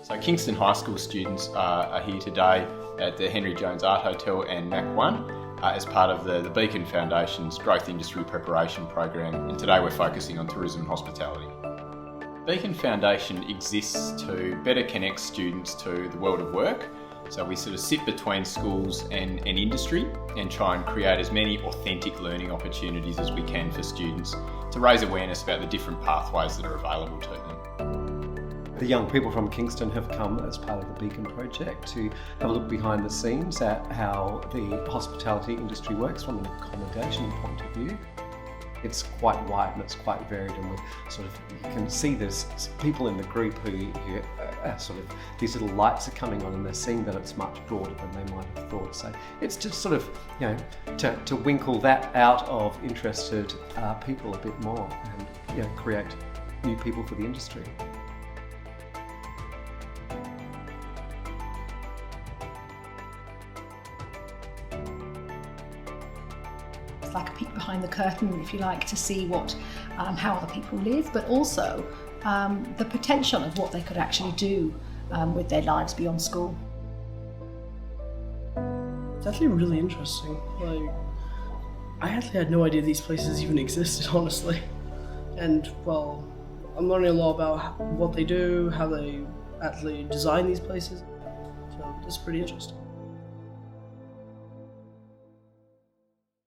So Kingston High School students are here today at the Henry Jones Art Hotel and MACq01 as part of the Beacon Foundation's Growth Industry Preparation Program, and today we're focusing on tourism and hospitality. Beacon Foundation exists to better connect students to the world of work. So we sort of sit between schools and industry and try and create as many authentic learning opportunities as we can for students to raise awareness about the different pathways that are available to them. The young people from Kingston have come as part of the Beacon project to have a look behind the scenes at how the hospitality industry works from an accommodation point of view. It's quite wide and it's quite varied, and we sort of, you can see there's people in the group who sort of, these little lights are coming on and they're seeing that it's much broader than they might have thought. So it's just sort of, to winkle that out of interested people a bit more and create new people for the industry. It's like a peek behind the curtain, if you like, to see what, how other people live, but also the potential of what they could actually do with their lives beyond school. It's actually really interesting. I actually had no idea these places even existed, honestly. And well, I'm learning a lot about what they do, how they actually design these places. So it's pretty interesting.